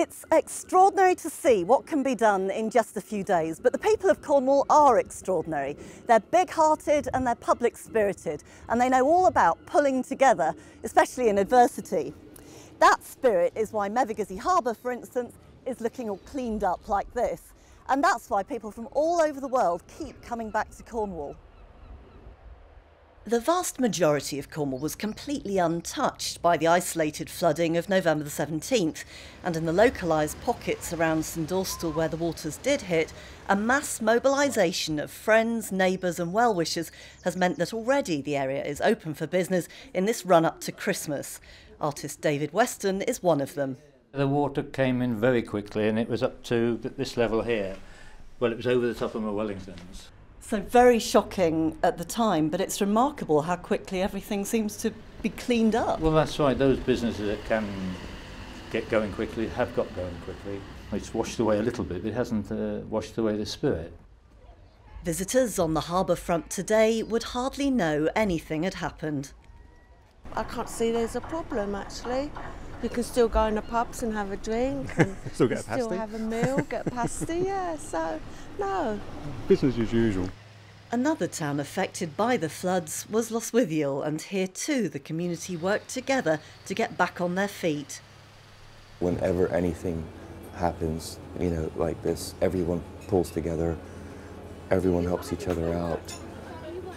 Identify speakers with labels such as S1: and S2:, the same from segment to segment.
S1: It's extraordinary to see what can be done in just a few days, but the people of Cornwall are extraordinary. They're big-hearted and they're public-spirited, and they know all about pulling together, especially in adversity. That spirit is why Mevagissey Harbour, for instance, is looking all cleaned up like this. And that's why people from all over the world keep coming back to Cornwall. The vast majority of Cornwall was completely untouched by the isolated flooding of November the 17th, and in the localised pockets around St Austell where the waters did hit, a mass mobilisation of friends, neighbours and well-wishers has meant that already the area is open for business in this run-up to Christmas. Artist David Weston is one of them.
S2: The water came in very quickly and it was up to this level here. Well, it was over the top of my Wellingtons.
S1: So very shocking at the time, but it's remarkable how quickly everything seems to be cleaned up.
S2: Well, that's right. Those businesses that can get going quickly have got going quickly. It's washed away a little bit, but it hasn't washed away the spirit.
S1: Visitors on the harbour front today would hardly know anything had happened.
S3: I can't see there's a problem, actually. You can still go in the pubs and have a drink, and
S4: still get a pasty.
S3: Still have a meal, get a pasty, yeah, so no.
S4: Business as usual.
S1: Another town affected by the floods was Loswithiel, and here too the community worked together to get back on their feet.
S5: Whenever anything happens, like this, everyone pulls together, everyone helps each other out.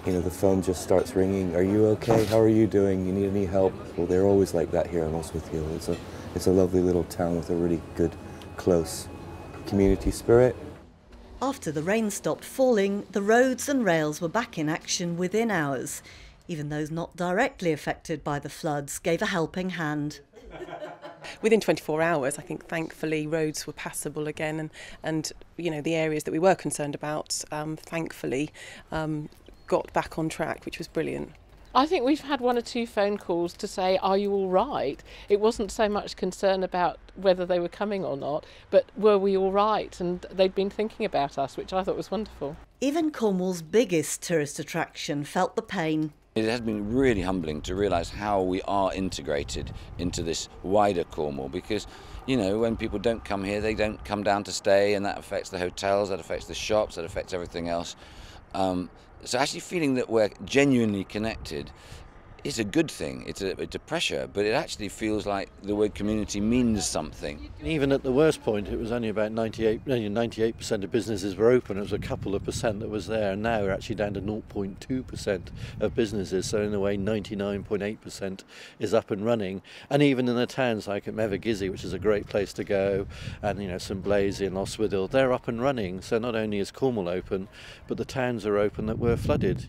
S5: The phone just starts ringing. Are you okay? How are you doing? You need any help? Well, they're always like that here in Loswithiel. It's a lovely little town with a really good, close community spirit.
S1: After the rain stopped falling, the roads and rails were back in action within hours. Even those not directly affected by the floods gave a helping hand.
S6: Within 24 hours, I think, thankfully, roads were passable again, and the areas that we were concerned about, thankfully, got back on track, which was brilliant.
S7: I think we've had one or two phone calls to say, are you all right? It wasn't so much concern about whether they were coming or not, but were we all right? And they'd been thinking about us, which I thought was wonderful.
S1: Even Cornwall's biggest tourist attraction felt the pain.
S8: It has been really humbling to realise how we are integrated into this wider Cornwall, because when people don't come here, they don't come down to stay, and that affects the hotels, that affects the shops, that affects everything else. So actually feeling that we're genuinely connected is a good thing. It's a pressure, but it actually feels like the word community means something.
S9: Even at the worst point, it was only about 98% of businesses were open. It was a couple of percent that was there, and now we're actually down to 0.2% of businesses. So in a way, 99.8% is up and running. And even in the towns like at Mevagissey, which is a great place to go, and St Blaise and Loswithiel, they're up and running. So not only is Cornwall open, but the towns are open that were flooded.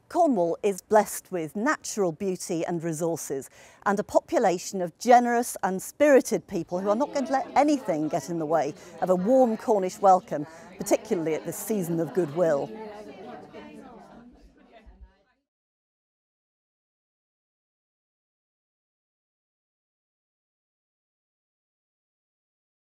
S1: Cornwall is blessed with natural beauty and resources, and a population of generous and spirited people who are not going to let anything get in the way of a warm Cornish welcome, particularly at this season of goodwill.